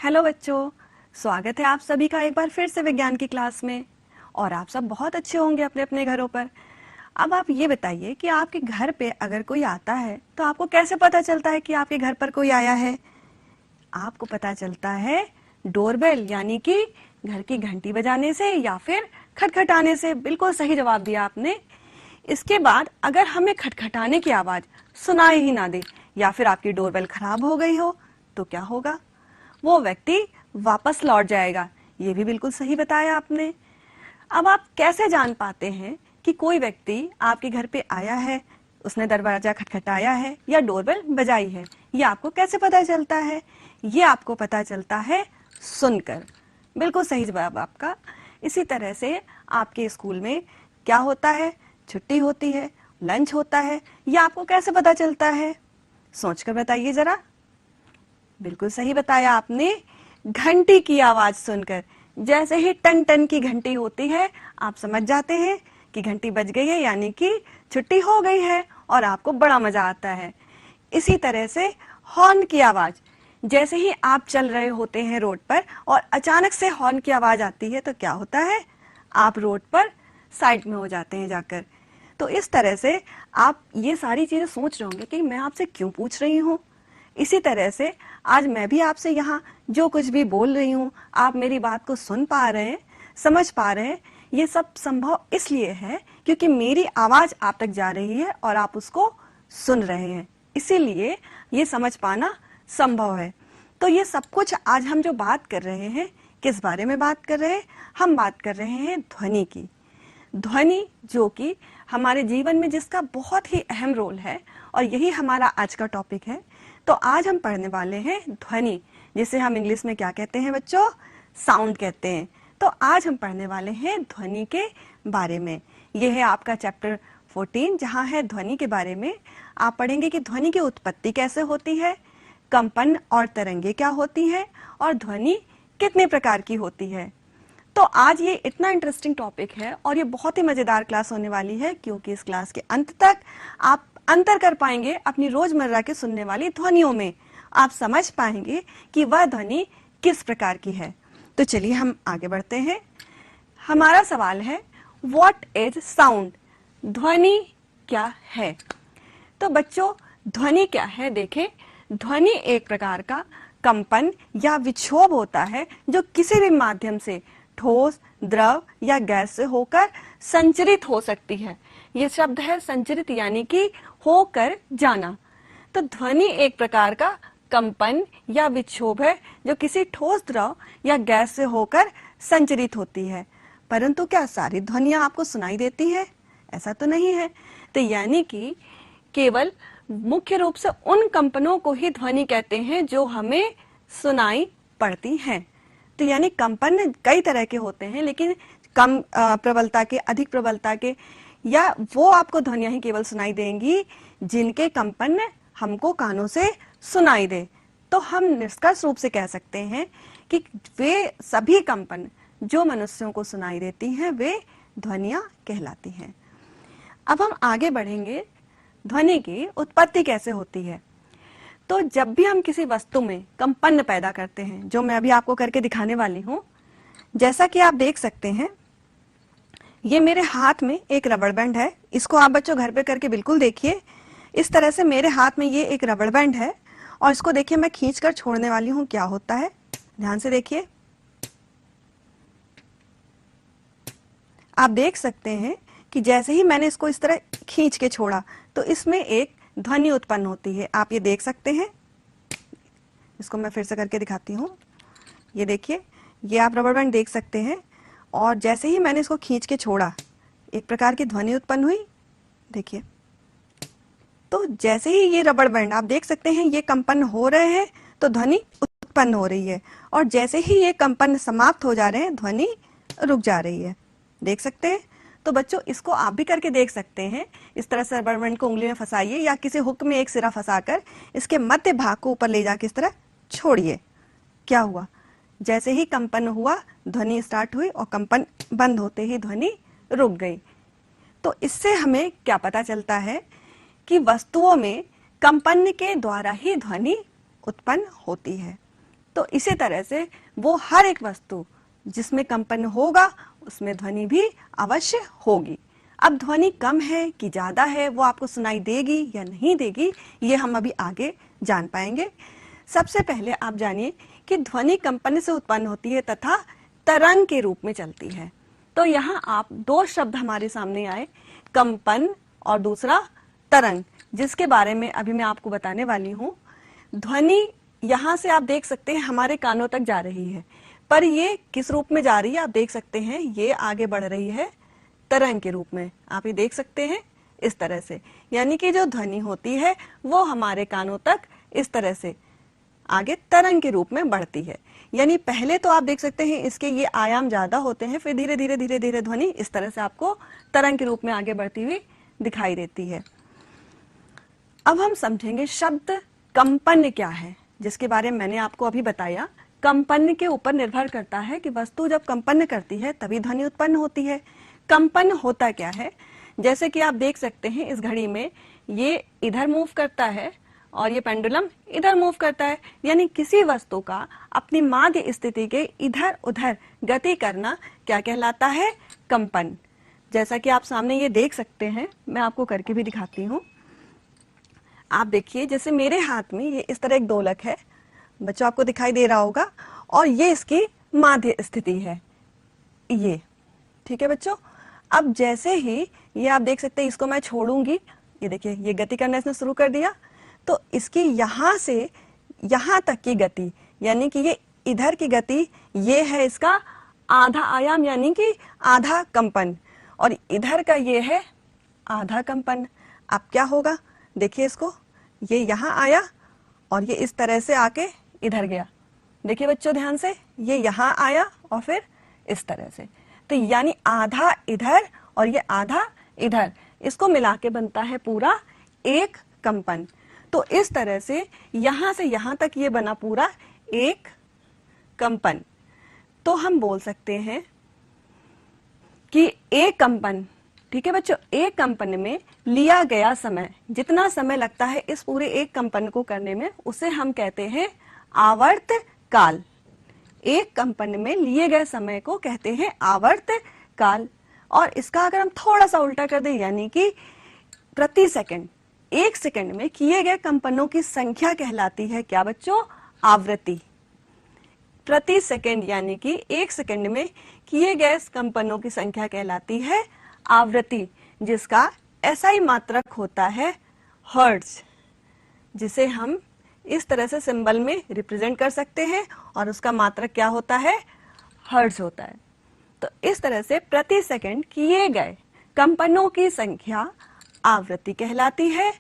Hello बच्चों, स्वागत है आप सभी का एक बार फिर से विज्ञान की क्लास में। और आप सब बहुत अच्छे होंगे अपने अपने घरों पर। अब आप ये बताइए कि आपके घर पे अगर कोई आता है तो आपको कैसे पता चलता है कि आपके घर पर कोई आया है? आपको पता चलता है डोरबेल यानी कि घर की घंटी बजाने से या फिर खटखटाने से। बिल्कुल सही जवाब दिया आपने। इसके बाद अगर हमें खटखटाने की आवाज सुनाई ही ना दे या फिर आपकी डोरबेल खराब हो गई हो तो क्या होगा? वो व्यक्ति वापस लौट जाएगा। ये भी बिल्कुल सही बताया आपने। अब आप कैसे जान पाते हैं कि कोई व्यक्ति आपके घर पे आया है, उसने दरवाजा खटखटाया है या डोरबेल बजाई है? ये आपको कैसे पता चलता है? ये आपको पता चलता है सुनकर। बिल्कुल सही जवाब आपका। इसी तरह से आपके स्कूल में क्या होता है? छुट्टी होती है, लंच होता है, ये आपको कैसे पता चलता है? सोचकर बताइए जरा। बिल्कुल सही बताया आपने, घंटी की आवाज सुनकर। जैसे ही टन टन की घंटी होती है आप समझ जाते हैं कि घंटी बज गई है, यानी कि छुट्टी हो गई है और आपको बड़ा मजा आता है। इसी तरह से हॉर्न की आवाज, जैसे ही आप चल रहे होते हैं रोड पर और अचानक से हॉर्न की आवाज आती है तो क्या होता है? आप रोड पर साइड में हो जाते हैं जाकर। तो इस तरह से आप ये सारी चीजें सोच रहे होंगे कि मैं आपसे क्यों पूछ रही हूँ। इसी तरह से आज मैं भी आपसे यहाँ जो कुछ भी बोल रही हूँ, आप मेरी बात को सुन पा रहे हैं, समझ पा रहे हैं। ये सब संभव इसलिए है क्योंकि मेरी आवाज आप तक जा रही है और आप उसको सुन रहे हैं, इसीलिए ये समझ पाना संभव है। तो ये सब कुछ आज हम जो बात कर रहे हैं, किस बारे में बात कर रहे हैं? हम बात कर रहे हैं ध्वनि की। ध्वनि जो कि हमारे जीवन में जिसका बहुत ही अहम रोल है, और यही हमारा आज का टॉपिक है। तो आज हम पढ़ने वाले हैं ध्वनि, जिसे हम इंग्लिश में क्या कहते हैं बच्चों? साउंड कहते हैं। तो आज हम पढ़ने वाले हैं ध्वनि के बारे में। यह है आपका चैप्टर 14, जहां है ध्वनि के बारे में। आप पढ़ेंगे कि ध्वनि की उत्पत्ति कैसे होती है, कंपन और तरंगे क्या होती हैं, और ध्वनि कितने प्रकार की होती है। तो आज ये इतना इंटरेस्टिंग टॉपिक है और ये बहुत ही मजेदार क्लास होने वाली है, क्योंकि इस क्लास के अंत तक आप अंतर कर पाएंगे अपनी रोजमर्रा के सुनने वाली ध्वनियों में। आप समझ पाएंगे कि वह ध्वनि किस प्रकार की है। तो चलिए हम आगे बढ़ते हैं। हमारा सवाल है, व्हाट इज साउंड? ध्वनि क्या है? तो बच्चों, ध्वनि क्या है? देखें, ध्वनि एक प्रकार का कंपन या विक्षोभ होता है जो किसी भी माध्यम से ठोस, द्रव या गैस से होकर संचरित हो सकती है। यह शब्द है संचरित, यानी कि होकर जाना। तो ध्वनि एक प्रकार का कंपन या विक्षोभ है जो किसी ठोस, द्रव या गैस से होकर संचरित होती है। परंतु क्या सारी ध्वनियां आपको सुनाई देती है? ऐसा तो नहीं है। तो यानी कि केवल मुख्य रूप से उन कंपनों को ही ध्वनि कहते हैं जो हमें सुनाई पड़ती हैं। तो यानी कंपन कई तरह के होते हैं, लेकिन कम प्रबलता के, अधिक प्रबलता के, या वो आपको ध्वनियां ही केवल सुनाई देंगी जिनके कंपन हमको कानों से सुनाई दे। तो हम निष्कर्ष रूप से कह सकते हैं कि वे सभी कंपन जो मनुष्यों को सुनाई देती हैं वे ध्वनियां कहलाती हैं। अब हम आगे बढ़ेंगे, ध्वनि की उत्पत्ति कैसे होती है। तो जब भी हम किसी वस्तु में कंपन पैदा करते हैं, जो मैं अभी आपको करके दिखाने वाली हूं, जैसा कि आप देख सकते हैं, ये मेरे हाथ में एक रबड़ बैंड है। इसको आप बच्चों घर पे करके बिल्कुल देखिए। इस तरह से मेरे हाथ में ये एक रबड़ बैंड है और इसको देखिए मैं खींचकर छोड़ने वाली हूं, क्या होता है ध्यान से देखिए। आप देख सकते हैं कि जैसे ही मैंने इसको इस तरह खींच के छोड़ा तो इसमें एक ध्वनि उत्पन्न होती है। आप ये देख सकते हैं। इसको मैं फिर से करके दिखाती हूँ। ये देखिए, ये आप रबर बैंड देख सकते हैं, और जैसे ही मैंने इसको खींच के छोड़ा एक प्रकार की ध्वनि उत्पन्न हुई। देखिए, तो जैसे ही ये रबर बैंड आप देख सकते हैं ये कंपन हो रहे हैं तो ध्वनि उत्पन्न हो रही है, और जैसे ही ये कंपन समाप्त हो जा रहे हैं ध्वनि रुक जा रही है। देख सकते हैं। तो बच्चों, इसको आप भी करके देख सकते हैं। इस तरह से रबर बैंड को उंगली में फंसाइए या किसी हुक में एक सिरा फंसाकर इसके मध्य भाग को ऊपर ले जाके इस तरह छोड़िए। क्या हुआ? जैसे ही कंपन हुआ ध्वनि स्टार्ट हुई और कंपन बंद होते ही ध्वनि रुक गई। तो इससे हमें क्या पता चलता है कि वस्तुओं में कंपन के द्वारा ही ध्वनि उत्पन्न होती है। तो इसी तरह से वो हर एक वस्तु जिसमें कंपन होगा उसमें ध्वनि भी अवश्य होगी। अब ध्वनि कम है कि ज्यादा है, वो आपको सुनाई देगी या नहीं देगी, ये हम अभी आगे जान पाएंगे। सबसे पहले आप जानिए कि ध्वनि कंपन से उत्पन्न होती है तथा तरंग के रूप में चलती है। तो यहाँ आप दो शब्द हमारे सामने आए, कंपन और दूसरा तरंग, जिसके बारे में अभी मैं आपको बताने वाली हूँ। ध्वनि यहाँ से आप देख सकते हैं हमारे कानों तक जा रही है, पर ये किस रूप में जा रही है आप देख सकते हैं, ये आगे बढ़ रही है तरंग के रूप में। आप ये देख सकते हैं इस तरह से, यानी कि जो ध्वनि होती है वो हमारे कानों तक इस तरह से आगे तरंग के रूप में बढ़ती है। यानी पहले तो आप देख सकते हैं इसके ये आयाम ज्यादा होते हैं, फिर धीरे धीरे धीरे धीरे ध्वनि इस तरह से आपको तरंग के रूप में आगे बढ़ती हुई दिखाई देती है। अब हम समझेंगे शब्द कंपन क्या है, जिसके बारे में मैंने आपको अभी बताया। कंपन के ऊपर निर्भर करता है कि वस्तु जब कंपन करती है तभी ध्वनि उत्पन्न होती है। कंपन होता क्या है, जैसे कि आप देख सकते हैं इस घड़ी में ये इधर मूव करता है और ये पेंडुलम इधर मूव करता है, यानी किसी वस्तु का अपनी माध्य स्थिति के इधर उधर गति करना क्या कहलाता है, कंपन। जैसा कि आप सामने ये देख सकते हैं, मैं आपको करके भी दिखाती हूँ। आप देखिए जैसे मेरे हाथ में ये इस तरह एक दोलक है, बच्चों आपको दिखाई दे रहा होगा, और ये इसकी माध्य स्थिति है ये, ठीक है बच्चों। अब जैसे ही ये आप देख सकते हैं इसको मैं छोड़ूंगी, ये देखिए ये गति करना इसने शुरू कर दिया, तो इसकी यहाँ से यहाँ तक की गति, यानी कि ये इधर की गति, ये है इसका आधा आयाम यानी कि आधा कंपन, और इधर का ये है आधा कंपन। अब क्या होगा, देखिए इसको, ये यहाँ आया और ये इस तरह से आके इधर गया। देखिए बच्चों ध्यान से, ये यहाँ आया और फिर इस तरह से, तो यानी आधा इधर और ये आधा इधर, इसको मिला के बनता है पूरा एक कंपन। तो इस तरह से यहाँ तक ये बना पूरा एक कंपन। तो हम बोल सकते हैं कि एक कंपन, ठीक है बच्चों, एक कंपन में लिया गया समय, जितना समय लगता है इस पूरे एक कंपन को करने में, उसे हम कहते हैं आवर्त काल। एक कंपन में लिए गए समय को कहते हैं आवर्त काल। और इसका अगर हम थोड़ा सा उल्टा कर दें, यानी कि प्रति सेकंड, एक सेकंड में किए गए कंपनों की संख्या कहलाती है क्या बच्चों, आवृत्ति। प्रति सेकंड यानी कि एक सेकंड में किए गए कंपनों की संख्या कहलाती है आवृत्ति, जिसका SI मात्रक होता है हर्ट्ज, जिसे हम इस तरह से सिंबल में रिप्रेजेंट कर सकते हैं, और उसका मात्रक क्या होता है, हर्ट्ज होता है। तो इस तरह से प्रति सेकंड किए गए कंपनों की संख्या आवृत्ति कहलाती है,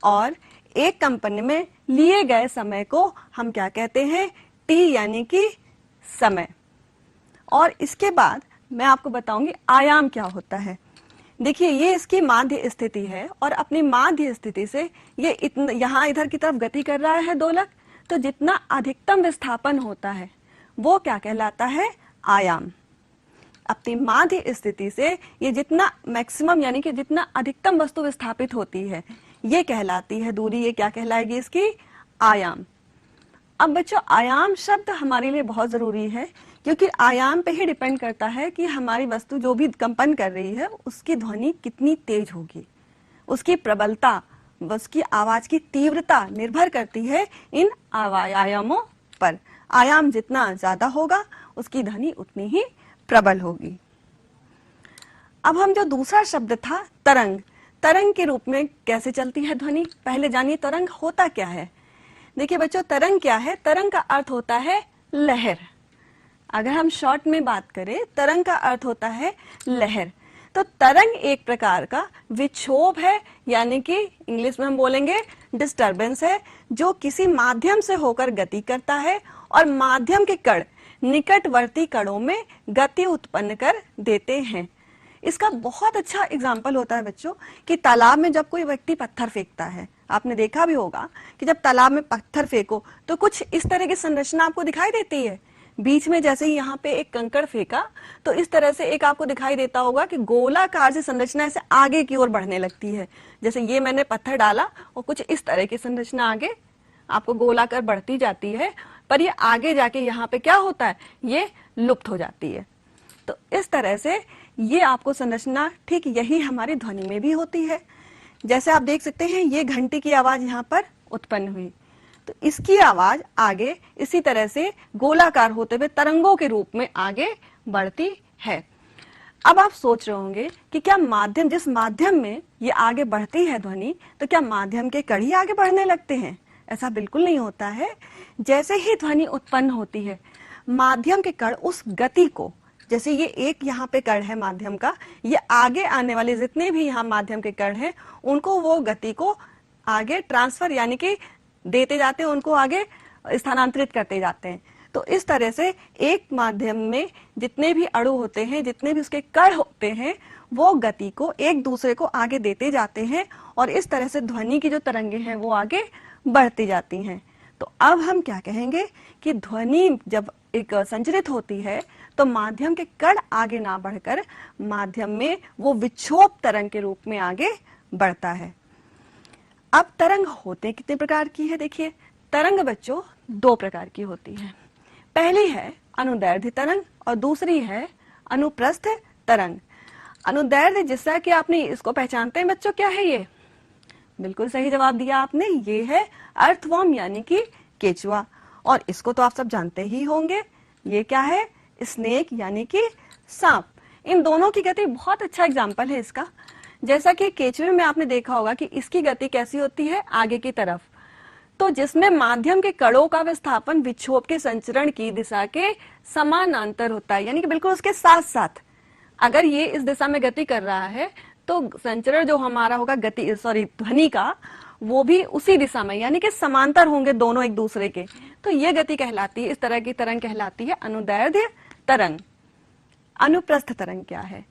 और एक कंपन में लिए गए समय को हम क्या कहते हैं, T यानी कि समय। और इसके बाद मैं आपको बताऊंगी आयाम क्या होता है। देखिए ये इसकी माध्य स्थिति है, और अपनी माध्य स्थिति से ये इतना यहाँ इधर की तरफ गति कर रहा है दोलक, तो जितना अधिकतम विस्थापन होता है वो क्या कहलाता है, आयाम। अपनी माध्य स्थिति से ये जितना मैक्सिमम यानी कि जितना अधिकतम वस्तु विस्थापित होती है ये कहलाती है दूरी, ये क्या कहलाएगी, इसकी आयाम। अब बच्चों आयाम शब्द हमारे लिए बहुत जरूरी है, क्योंकि आयाम पे ही डिपेंड करता है कि हमारी वस्तु जो भी कंपन कर रही है उसकी ध्वनि कितनी तेज होगी, उसकी प्रबलता, उसकी आवाज की तीव्रता निर्भर करती है इन आयामों पर। आयाम जितना ज्यादा होगा उसकी ध्वनि उतनी ही प्रबल होगी। अब हम जो दूसरा शब्द था तरंग, तरंग के रूप में कैसे चलती है ध्वनि, पहले जानिए तरंग होता क्या है। देखिए बच्चों तरंग क्या है, तरंग का अर्थ होता है लहर। अगर हम शॉर्ट में बात करें, तरंग का अर्थ होता है लहर। तो तरंग एक प्रकार का विक्षोभ है, यानी कि इंग्लिश में हम बोलेंगे डिस्टरबेंस है, जो किसी माध्यम से होकर गति करता है, और माध्यम के कण निकटवर्ती कणों में गति उत्पन्न कर देते हैं। इसका बहुत अच्छा एग्जाम्पल होता है बच्चों कि तालाब में जब कोई व्यक्ति पत्थर फेंकता है, आपने देखा भी होगा कि जब तालाब में पत्थर फेंको तो कुछ इस तरह की संरचना आपको दिखाई देती है। बीच में जैसे ही यहाँ पे एक कंकड़ फेंका तो इस तरह से एक आपको दिखाई देता होगा कि गोलाकार से संरचना ऐसे आगे की ओर बढ़ने लगती है। जैसे ये मैंने पत्थर डाला और कुछ इस तरह की संरचना आगे आपको गोलाकार बढ़ती जाती है, पर ये आगे जाके यहाँ पे क्या होता है, ये लुप्त हो जाती है। तो इस तरह से ये आपको संरचना ठीक यही हमारी ध्वनि में भी होती है। जैसे आप देख सकते हैं ये घंटी की आवाज यहाँ पर उत्पन्न हुई, तो इसकी आवाज आगे इसी तरह से गोलाकार होते हुए तरंगों के रूप में आगे बढ़ती है। अब आप सोच रहे होंगे कि क्या माध्यम, जिस माध्यम में ये आगे बढ़ती है ध्वनि, तो क्या माध्यम के कण ही आगे बढ़ने लगते हैं? ऐसा बिल्कुल नहीं होता है। जैसे ही ध्वनि उत्पन्न होती है, माध्यम के कण उस गति को, जैसे ये एक यहाँ पे कण है माध्यम का, ये आगे आने वाले जितने भी यहाँ माध्यम के कण हैं, उनको वो गति को आगे ट्रांसफर यानी कि देते जाते हैं, उनको आगे स्थानांतरित करते जाते हैं। तो इस तरह से एक माध्यम में जितने भी अणु होते हैं, जितने भी उसके कण होते हैं, वो गति को एक दूसरे को आगे देते जाते हैं और इस तरह से ध्वनि की जो तरंगे हैं वो आगे बढ़ती जाती हैं। तो अब हम क्या कहेंगे कि ध्वनि जब एक संचरित होती है तो माध्यम के कण आगे ना बढ़कर माध्यम में वो विक्षोभ तरंग के रूप में आगे बढ़ता है। अब तरंग होते कितने प्रकार की है? देखिए, तरंग बच्चों दो प्रकार की होती है। पहली है अनुदैर्ध्य तरंग और दूसरी है अनुप्रस्थ तरंग। अनुदैर्ध्य, जैसा कि आपने इसको पहचानते हैं बच्चों, क्या है ये? बिल्कुल सही जवाब दिया आपने, ये है अर्थवर्म यानी कि केचुआ। और इसको तो आप सब जानते ही होंगे, ये क्या है? स्नेक यानी कि सांप। इन दोनों की गति बहुत अच्छा एग्जाम्पल है इसका। जैसा कि केचुए में आपने देखा होगा कि इसकी गति कैसी होती है, आगे की तरफ, तो जिसमें माध्यम के कणों का विस्थापन विक्षोभ के संचरण की दिशा के समानांतर होता है, यानी कि बिल्कुल उसके साथ साथ। अगर ये इस दिशा में गति कर रहा है तो संचरण जो हमारा होगा ध्वनि का, वो भी उसी दिशा में यानी कि समांतर होंगे दोनों एक दूसरे के। तो ये गति कहलाती है, इस तरह की तरंग कहलाती है अनुदैर्ध्य तरंग। अनुप्रस्थ तरंग क्या है?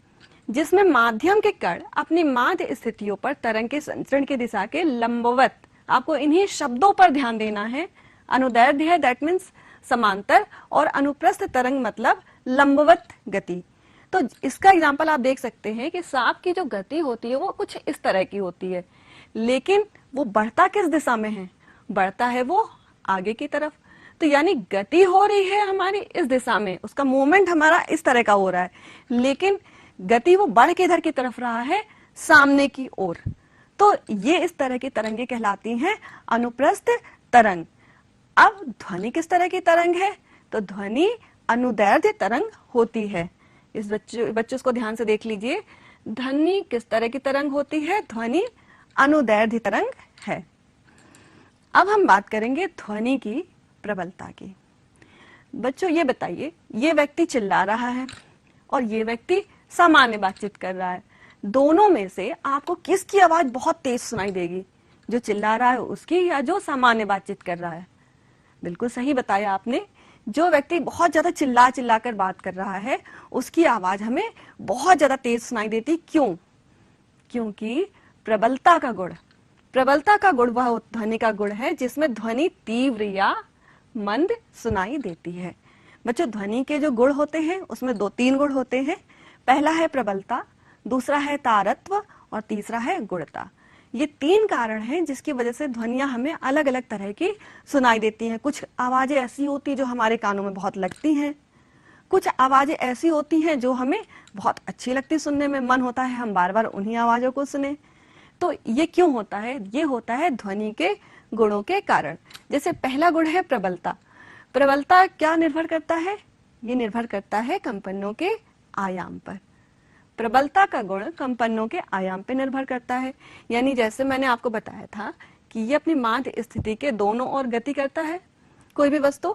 जिसमें माध्यम के कण अपनी माध्य स्थितियों पर तरंग के संचरण की दिशा के लंबवत, आपको इन्हीं शब्दों पर ध्यान देना है। अनुदैर्ध्य है दैट मीन्स समांतर, और अनुप्रस्थ तरंग मतलब लंबवत गति। तो इसका एग्जांपल आप देख सकते हैं कि सांप की जो गति होती है वो कुछ इस तरह की होती है, लेकिन वो बढ़ता किस दिशा में है? बढ़ता है वो आगे की तरफ। तो यानी गति हो रही है हमारी इस दिशा में, उसका मूवमेंट हमारा इस तरह का हो रहा है, लेकिन गति वो बढ़ के इधर की तरफ रहा है, सामने की ओर। तो ये इस तरह की तरंगे कहलाती हैं अनुप्रस्थ तरंग। अब ध्वनि किस तरह की तरंग है? तो ध्वनि अनुदैर्ध्य तरंग होती है। इस बच्चों इसको ध्यान से देख लीजिए, ध्वनि किस तरह की तरंग होती है? ध्वनि अनुदैर्ध्य तरंग है। अब हम बात करेंगे ध्वनि की प्रबलता की। बच्चों ये बताइए, ये व्यक्ति चिल्ला रहा है और ये व्यक्ति सामान्य बातचीत कर रहा है, दोनों में से आपको किसकी आवाज बहुत तेज सुनाई देगी? जो चिल्ला रहा है उसकी या जो सामान्य बातचीत कर रहा है? बिल्कुल सही बताया आपने, जो व्यक्ति बहुत ज्यादा चिल्ला चिल्ला कर बात कर रहा है उसकी आवाज हमें बहुत ज्यादा तेज सुनाई देती। क्यों? क्योंकि प्रबलता का गुण, प्रबलता का गुण वह ध्वनि का गुण है जिसमें ध्वनि तीव्र या मंद सुनाई देती है। बच्चों ध्वनि के जो गुण होते हैं उसमें दो तीन गुण होते हैं। पहला है प्रबलता, दूसरा है तारत्व और तीसरा है गुणता। ये तीन कारण हैं जिसकी वजह से ध्वनियां हमें अलग अलग तरह की सुनाई देती हैं। कुछ आवाजें ऐसी होती जो हमारे कानों में बहुत लगती हैं, कुछ आवाजें ऐसी होती हैं जो हमें बहुत अच्छी लगती, सुनने में मन होता है हम बार बार उन्हीं आवाजों को सुने। तो ये क्यों होता है? ये होता है ध्वनि के गुणों के कारण। जैसे पहला गुण है प्रबलता। प्रबलता क्या निर्भर करता है? ये निर्भर करता है कंपनों के आयाम पर। प्रबलता का गुण कंपनों के आयाम पर निर्भर करता है। यानी जैसे मैंने आपको बताया था कि ये अपनी माध्य स्थिति के दोनों ओर गति करता है कोई भी वस्तु।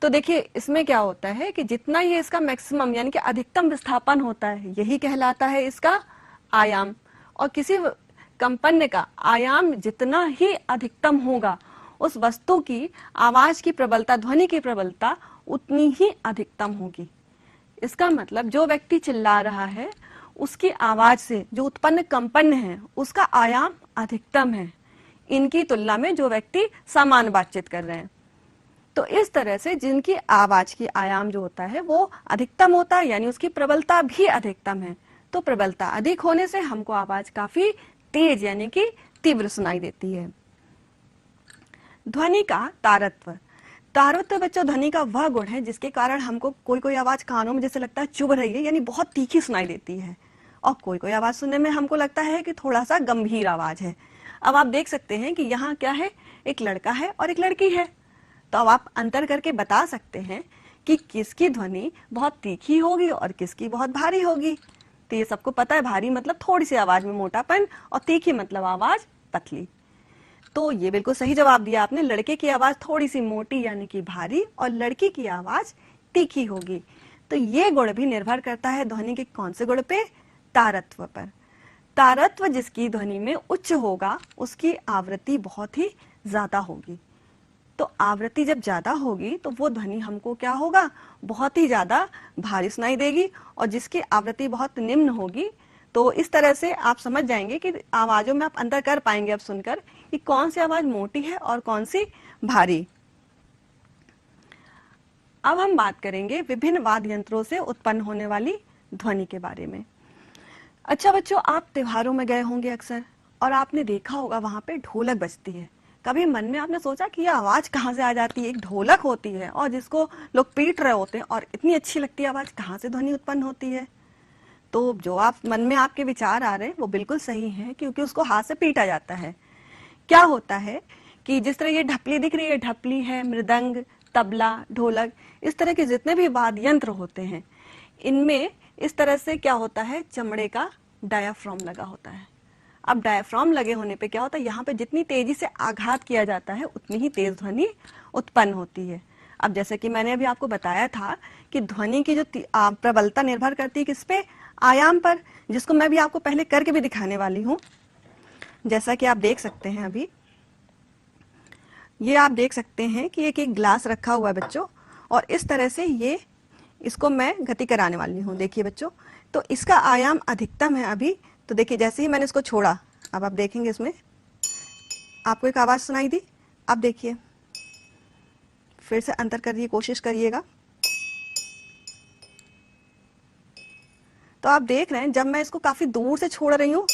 तो देखिए इसमें क्या होता है कि जितना ये इसका मैक्सिमम यानी कि अधिकतम विस्थापन होता है यही कहलाता है इसका आयाम। और किसी कंपन का आयाम जितना ही अधिकतम होगा उस वस्तु की आवाज की प्रबलता, ध्वनि की प्रबलता उतनी ही अधिकतम होगी। इसका मतलब जो व्यक्ति चिल्ला रहा है उसकी आवाज से जो उत्पन्न कंपन है उसका आयाम अधिकतम है इनकी तुलना में जो व्यक्ति सामान्य बातचीत कर रहे हैं। तो इस तरह से जिनकी आवाज की आयाम जो होता है वो अधिकतम होता है यानी उसकी प्रबलता भी अधिकतम है। तो प्रबलता अधिक होने से हमको आवाज काफी तेज यानी कि तीव्र सुनाई देती है। ध्वनि का तारत्व। तारतव्य बच्चों ध्वनि का वह गुण है जिसके कारण हमको कोई कोई आवाज कानों में जैसे लगता है चुभ रही है, यानी बहुत तीखी सुनाई देती है, और कोई कोई आवाज सुनने में हमको लगता है कि थोड़ा सा गंभीर आवाज है। अब आप देख सकते हैं कि यहाँ क्या है, एक लड़का है और एक लड़की है। तो अब आप अंतर करके बता सकते हैं कि किसकी ध्वनि बहुत तीखी होगी और किसकी बहुत भारी होगी। तो ये सबको पता है, भारी मतलब थोड़ी सी आवाज में मोटापन और तीखी मतलब आवाज पतली। तो ये बिल्कुल सही जवाब दिया आपने, लड़के की आवाज थोड़ी सी मोटी यानी कि भारी और लड़की की आवाज तीखी होगी। तो ये गुण भी निर्भर करता है ध्वनि के कौन से गुण पे, तारत्व पर। तारत्व जिसकी ध्वनि में उच्च होगा उसकी आवृत्ति बहुत ही ज्यादा होगी। तो आवृत्ति जब ज्यादा होगी तो वो ध्वनि हमको क्या होगा, बहुत ही ज्यादा भारी सुनाई देगी, और जिसकी आवृत्ति बहुत निम्न होगी तो इस तरह से आप समझ जाएंगे कि आवाजों में आप अंतर कर पाएंगे अब सुनकर कि कौन सी आवाज मोटी है और कौन सी भारी। अब हम बात करेंगे विभिन्न वाद्य यंत्रों से उत्पन्न होने वाली ध्वनि के बारे में। अच्छा बच्चों, आप त्योहारों में गए होंगे अक्सर और आपने देखा होगा वहां पे ढोलक बजती है। कभी मन में आपने सोचा कि यह आवाज कहाँ से आ जाती है, एक ढोलक होती है और जिसको लोग पीट रहे होते हैं और इतनी अच्छी लगती है आवाज, कहाँ से ध्वनि उत्पन्न होती है। तो जो आप मन में आपके विचार आ रहे हैं वो बिल्कुल सही है, क्योंकि उसको हाथ से पीटा जाता है। क्या होता है कि जिस तरह ये ढपली दिख रही है, ढपली है, मृदंग, तबला, ढोलक, इस तरह के जितने भी वाद्य यंत्र होते हैं इनमें इस तरह से क्या होता है, चमड़े का डायाफ्राम लगा होता है। अब डायाफ्राम लगे होने पे क्या होता है, यहाँ पे जितनी तेजी से आघात किया जाता है उतनी ही तेज ध्वनि उत्पन्न होती है। अब जैसे कि मैंने अभी आपको बताया था कि ध्वनि की जो प्रबलता निर्भर करती है किस पे, आयाम पर, जिसको मैं भी आपको पहले करके भी दिखाने वाली हूँ। जैसा कि आप देख सकते हैं अभी ये आप देख सकते हैं कि एक ग्लास रखा हुआ है बच्चों, और इस तरह से ये इसको मैं गति कराने वाली हूँ। देखिए बच्चों, तो इसका आयाम अधिकतम है अभी। तो देखिए जैसे ही मैंने इसको छोड़ा, अब आप देखेंगे इसमें आपको एक आवाज सुनाई दी। अब देखिए फिर से अंतर करिए, कोशिश करिएगा। तो आप देख रहे हैं जब मैं इसको काफी दूर से छोड़ रही हूँ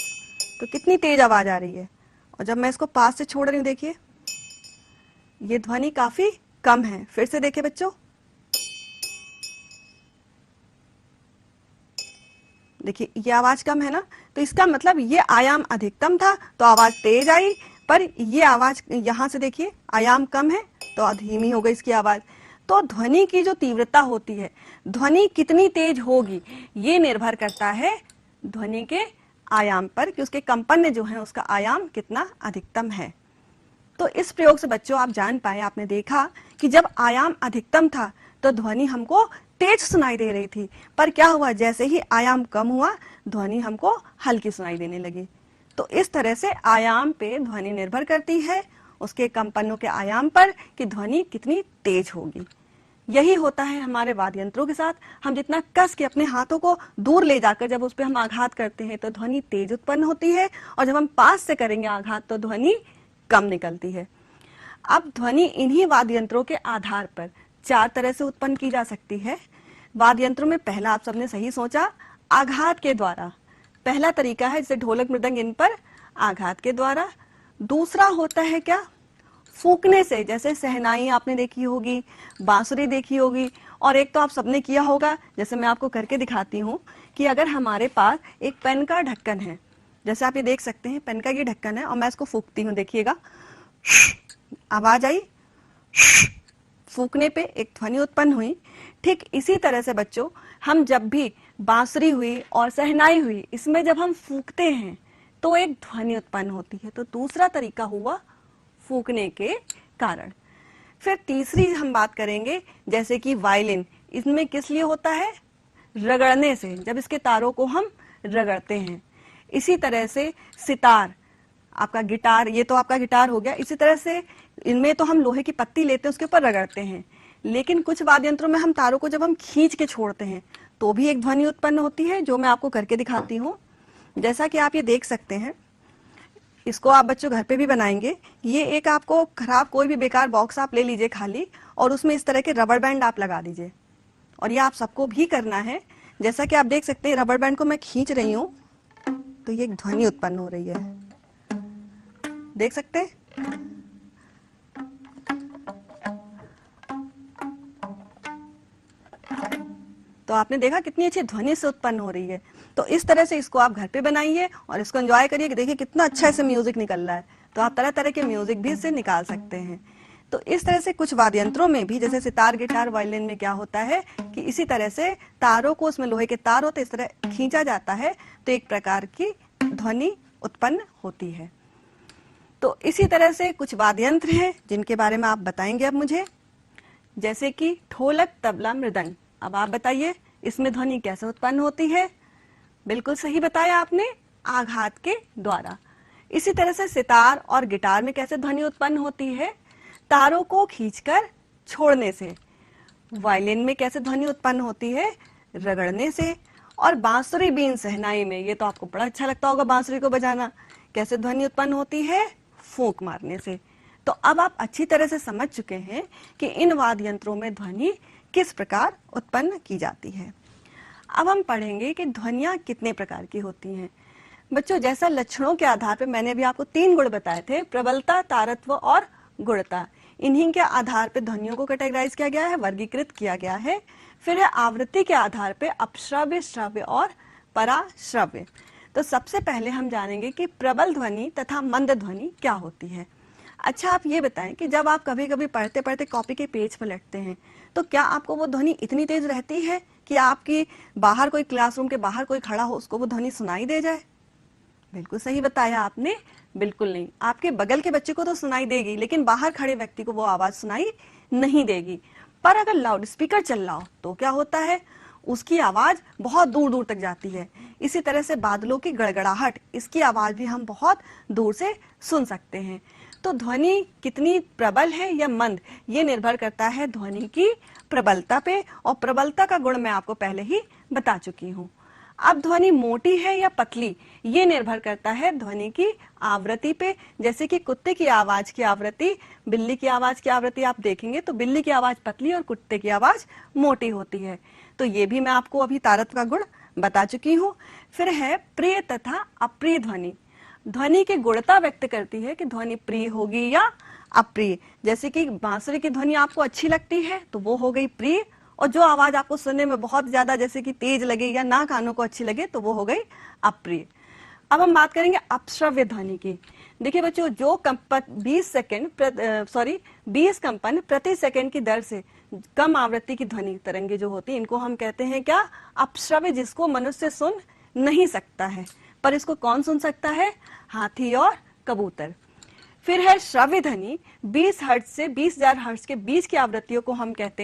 तो कितनी तेज आवाज आ रही है, और जब मैं इसको पास से छोड़ रही हूँ देखिए ये ध्वनि काफी कम है। फिर से देखिए बच्चों, देखिए ये आवाज कम है ना, तो इसका मतलब ये आयाम अधिकतम था तो आवाज तेज आई, पर ये आवाज यहां से देखिए आयाम कम है तो धीमी हो गई इसकी आवाज। तो ध्वनि की जो तीव्रता होती है, ध्वनि कितनी तेज होगी, ये निर्भर करता है ध्वनि के आयाम पर कि उसके कंपन जो है उसका आयाम कितना अधिकतम है। तो इस प्रयोग से बच्चों आप जान पाए, आपने देखा कि जब आयाम अधिकतम था तो ध्वनि हमको तेज सुनाई दे रही थी, पर क्या हुआ, जैसे ही आयाम कम हुआ ध्वनि हमको हल्की सुनाई देने लगी। तो इस तरह से आयाम पे ध्वनि निर्भर करती है, उसके कंपनों के आयाम पर कि ध्वनि कितनी तेज होगी। यही होता है हमारे वाद्य यंत्रों के साथ। हम जितना कस के अपने हाथों को दूर ले जाकर जब उस पर हम आघात करते हैं तो ध्वनि तेज उत्पन्न होती है, और जब हम पास से करेंगे आघात तो ध्वनि कम निकलती है। अब ध्वनि इन्हीं वाद्य यंत्रों के आधार पर 4 तरह से उत्पन्न की जा सकती है। वाद्य यंत्रों में पहला आप सबने सही सोचा, आघात के द्वारा। पहला तरीका है जैसे ढोलक मृदंग, इन पर आघात के द्वारा। दूसरा होता है क्या, फूकने से, जैसे शहनाई आपने देखी होगी, बांसुरी देखी होगी, और एक तो आप सबने किया होगा, जैसे मैं आपको करके दिखाती हूँ कि अगर हमारे पास एक पेन का ढक्कन है, जैसे आप ये देख सकते हैं पेन का ये ढक्कन है और मैं इसको फूकती हूँ, देखिएगा आवाज आई, फूकने पे एक ध्वनि उत्पन्न हुई। ठीक इसी तरह से बच्चों हम जब भी बांसुरी हुई और शहनाई हुई, इसमें जब हम फूकते हैं तो एक ध्वनि उत्पन्न होती है। तो दूसरा तरीका हुआ फूकने के कारण। फिर तीसरी हम बात करेंगे जैसे कि वायलिन, इसमें किस लिए होता है, रगड़ने से, जब इसके तारों को हम रगड़ते हैं। इसी तरह से सितार, आपका गिटार, ये तो आपका गिटार हो गया। इसी तरह से इनमें तो हम लोहे की पत्ती लेते हैं उसके ऊपर रगड़ते हैं, लेकिन कुछ वाद्य यंत्रों में हम तारों को जब हम खींच के छोड़ते हैं तो भी एक ध्वनि उत्पन्न होती है, जो मैं आपको करके दिखाती हूँ। जैसा कि आप ये देख सकते हैं, इसको आप बच्चों घर पे भी बनाएंगे। ये एक आपको खराब कोई भी बेकार बॉक्स आप ले लीजिए खाली, और उसमें इस तरह के रबर बैंड आप लगा दीजिए, और ये आप सबको भी करना है। जैसा कि आप देख सकते हैं रबर बैंड को मैं खींच रही हूँ तो ये एक ध्वनि उत्पन्न हो रही है, देख सकते हैं। तो आपने देखा कितनी अच्छी ध्वनि से उत्पन्न हो रही है। तो इस तरह से इसको आप घर पे बनाइए और इसको एंजॉय करिए कि देखिए कितना अच्छा इससे म्यूजिक निकल रहा है। तो आप तरह तरह के म्यूजिक भी इससे निकाल सकते हैं। तो इस तरह से कुछ वाद्य यंत्रों में भी, जैसे सितार, गिटार, वायलिन में क्या होता है कि इसी तरह से तारों को, उसमें लोहे के तार होते, इस तरह खींचा जाता है तो एक प्रकार की ध्वनि उत्पन्न होती है। तो इसी तरह से कुछ वाद्य यंत्र हैं जिनके बारे में आप बताएंगे अब मुझे, जैसे कि ढोलक, तबला, मृदंग। अब आप बताइए इसमें ध्वनि कैसे उत्पन्न होती है? बिल्कुल सही बताया आपने, आघात के द्वारा। इसी तरह से सितार और गिटार में कैसे ध्वनि उत्पन्न होती है? तारों को खींचकर छोड़ने से। वायलिन में कैसे ध्वनि उत्पन्न होती है? रगड़ने से। और बांसुरी, बीन, शहनाई में, ये तो आपको बड़ा अच्छा लगता होगा बांसुरी को बजाना, कैसे ध्वनि उत्पन्न होती है? फूंक मारने से। तो अब आप अच्छी तरह से समझ चुके हैं कि इन वाद्य यंत्रों में ध्वनि किस प्रकार उत्पन्न की जाती है। अब हम पढ़ेंगे कि ध्वनियां कितने प्रकार की होती हैं। बच्चों, जैसा लक्षणों के आधार पर मैंने अभी आपको 3 गुण बताए थे, प्रबलता, तारत्व और गुणता। इन्हीं के आधार पर ध्वनियों को कैटेगराइज किया गया है, वर्गीकृत किया गया है। फिर है आवृत्ति के आधार पर अपश्रव्य, श्रव्य और पराश्रव्य। तो सबसे पहले हम जानेंगे कि प्रबल ध्वनि तथा मंद ध्वनि क्या होती है। अच्छा, आप ये बताएं कि जब आप कभी कभी पढ़ते पढ़ते कॉपी के पेज पर लटते हैं तो क्या आपको वो ध्वनि इतनी तेज रहती है कि आपकी बाहर कोई, क्लासरूम के बाहर कोई खड़ा हो, उसको वो ध्वनि सुनाई दे जाए? बिल्कुल सही बताया आपने, बिल्कुल नहीं। आपके बगल के बच्चे को तो सुनाई देगी, लेकिन बाहर खड़े व्यक्ति को वो आवाज सुनाई नहीं देगी। पर अगर लाउड स्पीकर चल रहा हो तो क्या होता है? उसकी आवाज बहुत दूर दूर तक जाती है। इसी तरह से बादलों की गड़गड़ाहट, इसकी आवाज भी हम बहुत दूर से सुन सकते हैं। तो ध्वनि कितनी प्रबल है या मंद, ये निर्भर करता है ध्वनि की प्रबलता पे, और प्रबलता का गुण मैं आपको पहले ही बता चुकी हूँ। अब ध्वनि मोटी है या पतली, ये निर्भर करता है ध्वनि की आवृत्ति पे। जैसे कि कुत्ते की आवाज की आवृत्ति, बिल्ली की आवाज की आवृत्ति आप देखेंगे तो बिल्ली की आवाज पतली और कुत्ते की आवाज मोटी होती है। तो ये भी मैं आपको अभी तारत्व का गुण बता चुकी हूँ। फिर है प्रिय तथा अप्रिय ध्वनि। ध्वनि की गुणता व्यक्त करती है कि ध्वनि प्रिय होगी या अप्रिय। जैसे कि बांसुरी की ध्वनि आपको अच्छी लगती है तो वो हो गई प्रिय, और जो आवाज आपको सुनने में बहुत ज्यादा जैसे कि तेज लगे या ना कानों को अच्छी लगे तो वो हो गई अप्रिय। अब हम बात करेंगे अपश्रव्य ध्वनि की। देखिए बच्चों, जो कंपन 20 कंपन प्रति सेकंड की दर से कम आवृत्ति की ध्वनि तरंगे जो होती है, इनको हम कहते हैं क्या? अपश्रव्य, जिसको मनुष्य सुन नहीं सकता है। पर इसको कौन सुन सकता है? हाथी और कबूतर। फिर है श्रव्य ध्वनि, 20 हर्ट्ज से 20,000 हर्ट्ज के बीच की आवृत्तियों को हम कहते हैं